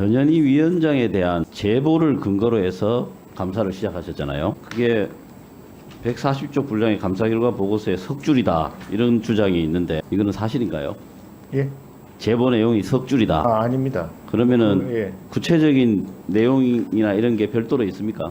전현희 위원장에 대한 제보를 근거로 해서 감사를 시작하셨잖아요. 그게 140조 분량의 감사 결과 보고서의 석줄이다 이런 주장이 있는데 이거는 사실인가요? 예? 제보 내용이 석줄이다. 아닙니다. 그러면은 예. 구체적인 내용이나 이런 게 별도로 있습니까?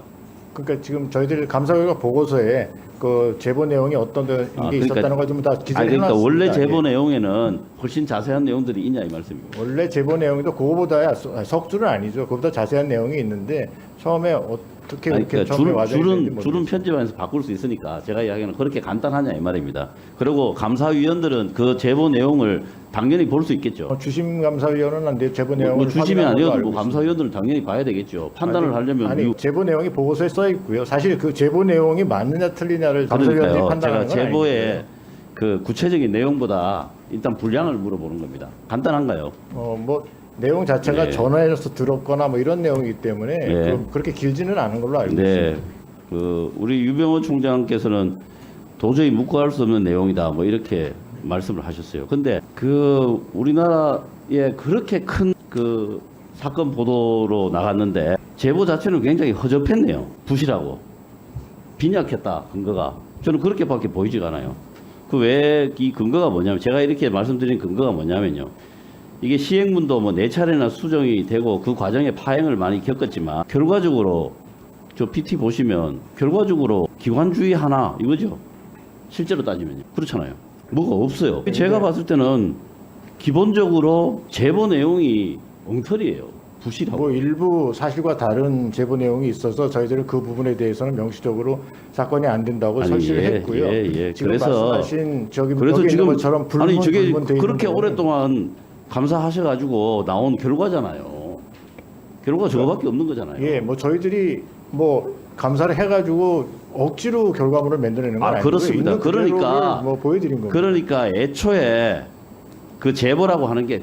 그러니까 지금 저희들 감사 결과 보고서에 그 제보 내용이 어떤 게 그러니까- 있었다는 걸 좀 다 기재해 그러니까 놨습니다. 원래 제보 예. 내용에는 훨씬 자세한 내용들이 있냐 이 말씀입니다. 원래 제보 내용도 그거보다 석줄은 아니죠. 그거보다 자세한 내용이 있는데 처음에 어떻게 아니, 이렇게 그러니까 처음에 와닿았는지 줄은 모르겠어요. 편집하면서 바꿀 수 있으니까 제가 이야기하는 그렇게 간단하냐 이 말입니다. 그리고 감사위원들은 그 제보 내용을 당연히 볼 수 있겠죠. 주심 감사위원은 안 돼. 제보 내용을 뭐 주심이 확인한 걸로 아니어도 알고 뭐 있습니다. 감사위원들은 당연히 봐야 되겠죠. 판단을 하려면 아니 제보 내용이 보고서에 써 있고요. 사실 그 제보 내용이 맞느냐 틀리냐를 감사위원들이 그러니까요. 판단하는 제가 건 제보의 아니고요. 그 구체적인 내용보다 일단 분량을 물어보는 겁니다. 간단한가요? 뭐 내용 자체가 네. 전화해서 들었거나 뭐 이런 내용이기 때문에 네. 그렇게 길지는 않은 걸로 알고 있습니다. 네, 그 우리 유병호 총장께서는 도저히 묵과할 수 없는 내용이다 뭐 이렇게 말씀을 하셨어요. 근데 그 우리나라에 그렇게 큰 그 사건 보도로 나갔는데 제보 자체는 굉장히 허접했네요. 부실하고 빈약했다 근거가. 저는 그렇게밖에 보이지가 않아요. 그 외에 이 근거가 뭐냐면 제가 이렇게 말씀드린 근거가 뭐냐면요. 이게 시행문도 뭐 4차례나 수정이 되고 그 과정에 파행을 많이 겪었지만 결과적으로 저 PT 보시면 결과적으로 기관주의 하나 이거죠. 실제로 따지면요. 그렇잖아요. 뭐가 없어요. 제가 봤을 때는 기본적으로 제보 내용이 엉터리예요. 부실하고. 뭐 일부 사실과 다른 제보 내용이 있어서 저희들은 그 부분에 대해서는 명시적으로 사건이 안 된다고 아니, 설치를 예, 했고요. 예. 지금 그래서 말씀하신 저기 그래서 여기 지금 있는 것처럼 불문 아니 저게 불문 돼 있는 그렇게 부분은 오랫동안 감사하셔가지고 나온 결과잖아요. 결과가 저거밖에 없는 거잖아요. 예, 뭐 저희들이 뭐 감사를 해가지고 억지로 결과물을 만들어내는 건 아니고 그렇습니다. 있는 그대로를 그러니까 뭐 보여드린 겁니다. 그러니까 애초에 그 제보라고 하는 게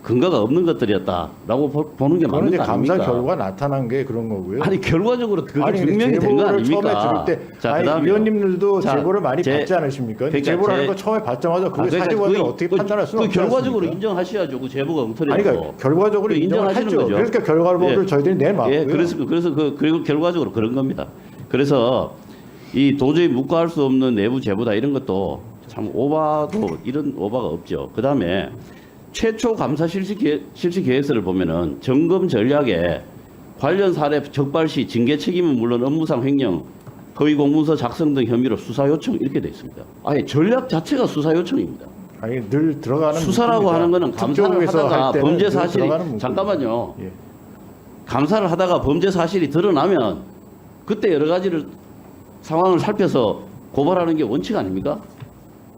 근거가 없는 것들이었다라고 보는 게 그거는 맞는 이제 거 감사 아닙니까? 결과 나타난 게 그런 거고요. 아니 결과적으로 그게 아니, 근데 증명이 된 거 제보를 처음에 아닙니까? 들을 때 자, 아니, 그다음에 위원님들도 자, 제보를 많이 제- 받지 않으십니까? 그러니까 제보라는 제- 거 처음에 받자마자 그게 그러니까 사실관계를 어떻게 판단할 수는 없지 결과적으로 않습니까? 인정하셔야죠. 그 제보가 엉터리라고. 아니 그러니까 결과적으로 인정을 인정하시는 하죠. 거죠. 그러니까 결과물을 예. 저희들이 내놨고요. 예, 그래서 그리고 결과적으로 그런 겁니다. 그래서 이 도저히 묵과할 수 없는 내부 제보다 이런 것도 참 오바도 이런 오바가 없죠. 그 다음에 최초 감사 실시 계획서를 보면은 점검 전략에 관련 사례 적발 시 징계 책임은 물론 업무상 횡령, 허위 공문서 작성 등 혐의로 수사 요청 이렇게 돼 있습니다. 아예 전략 자체가 수사 요청입니다. 아니 늘 들어가는 수사라고 문구입니다. 하는 거는 감사를 특조위에서 할 하다가 때는 범죄 늘 사실이 들어가는 문구입니다. 잠깐만요. 예. 감사를 하다가 범죄 사실이 드러나면 그때 여러 가지를 상황을 살펴서 고발하는 게 원칙 아닙니까?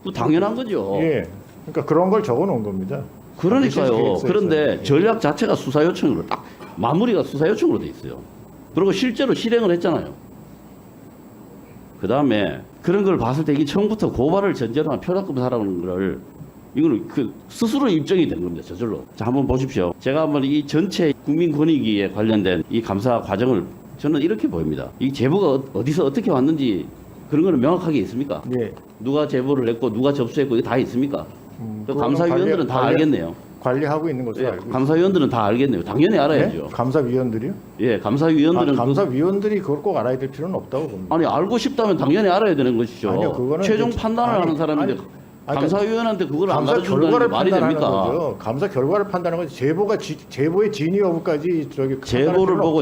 그 당연한 거죠. 예. 그러니까 그런 걸 적어놓은 겁니다. 그러니까요. 계획서에서. 그런데 예. 전략 자체가 수사 요청으로 딱 마무리가 수사 요청으로 돼 있어요. 그리고 실제로 실행을 했잖아요. 그 다음에 그런 걸 봤을 때 이게 처음부터 고발을 전제로 한 표적검사라는 걸 이거는 그 스스로 입증이 된 겁니다. 저절로. 자, 한번 보십시오. 제가 한번 이 전체 국민권익위에 관련된 이 감사 과정을 저는 이렇게 보입니다. 이 제보가 어디서 어떻게 왔는지 그런 거는 명확하게 있습니까? 예. 누가 제보를 했고 누가 접수했고 이게 다 있습니까? 그 그거는 감사위원들은 다 알겠네요. 관리하고 있는 것으로 예, 알고 있습니다. 감사위원들은 다 알겠네요. 당연히 알아야죠. 네? 감사위원들이요? 예, 감사위원들은 감사위원들이 그걸 꼭 알아야 될 필요는 없다고 봅니다. 아니 알고 싶다면 당연히 알아야 되는 것이죠. 아니요, 그거는 최종 이제- 판단을 아니, 하는 사람인데 아니, 그러니까 감사위원한테 그걸 안 감사 가르쳐준다는 게 결과를 말이 판단하는 됩니까? 거죠. 감사 결과를 판단하는 거지. 제보의 진위 여부까지 저기 제보를 보고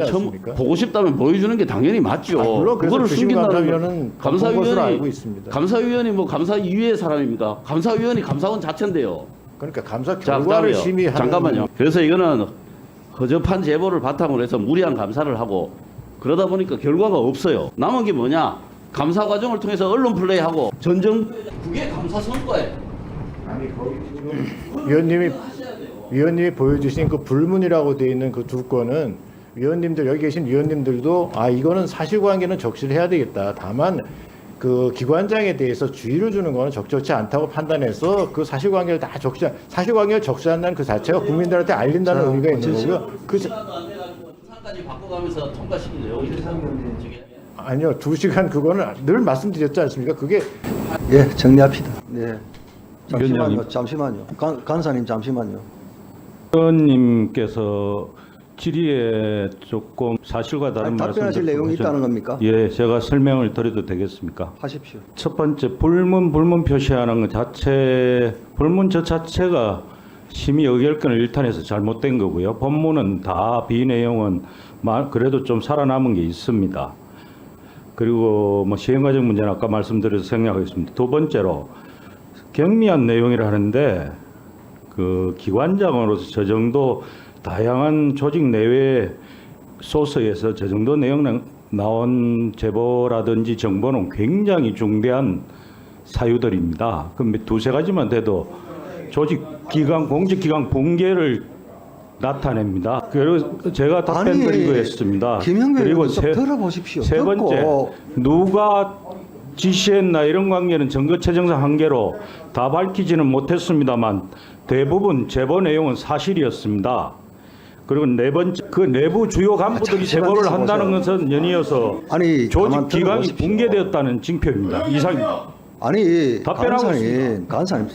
보고 싶다면 보여주는 게 당연히 맞죠. 물론 그래서 그거를 숨긴다는 주심감사위원은 것으로 알고 있습니다. 감사위원이 뭐 감사위의 사람입니까? 감사위원이 감사원 자체인데요. 그러니까 감사 자, 결과를 그다음에요. 심의하는 잠깐만요. 그래서 이거는 허접한 제보를 바탕으로 해서 무리한 감사를 하고 그러다 보니까 결과가 없어요. 남은 게 뭐냐? 감사 과정을 통해서 언론 플레이하고 그게 감사 성과예요. 아니 거기 지금 위원님이 보여주신 그 불문이라고 돼 있는 그 두 건은 위원님들 여기 계신 위원님들도 이거는 사실관계는 적시를 해야 되겠다. 다만 그 기관장에 대해서 주의를 주는 거는 적절치 않다고 판단해서 그 사실관계를 다 사실관계를 적시한다는 그 자체가 국민들한테 알린다는 의미가 있는 거고요. 주사까지 바꿔가면서 통과시킨 내용입니다. 아니요, 2시간 그거는 늘 말씀드렸지 않습니까? 그게 예, 정리합시다. 네. 잠시만요. 위원장님. 잠시만요. 간사님 잠시만요. 의원님께서 질의에 조금 사실과 다른 아니, 말씀 답변하실 내용이 있다는 겁니까? 예, 제가 설명을 드려도 되겠습니까? 하십시오. 첫 번째 불문 표시하는 것 자체 불문 저 자체가 심의 의결권을 일탄해서 잘못된 거고요. 법문은 다 비내용은 그래도 좀 살아남은 게 있습니다. 그리고 뭐 시행과정 문제는 아까 말씀드려서 생략하겠습니다. 두 번째로 경미한 내용이라 하는데 그 기관장으로서 저 정도 다양한 조직 내외 소스에서 저 정도 내용 나온 제보라든지 정보는 굉장히 중대한 사유들입니다. 그럼 두세 가지만 돼도 조직 기관 공직 기관 붕괴를 나타냅니다. 그리고 제가 답변 아니, 드린 거였습니다. 김영배 그리고 의원님 좀 들어보십시오. 세 번째, 듣고 누가 지시했나 이런 관계는 증거체정상 한계로 다 밝히지는 못했습니다만 대부분 제보 내용은 사실이었습니다. 그리고 네 번째, 그 내부 주요 간부들이 잠시만 제보를 한다는 있어보세요. 것은 연이어서 아니, 조직 가만 기관이 들어보십시오. 붕괴되었다는 징표입니다. 이상입니다. 아니 답변하고 간사님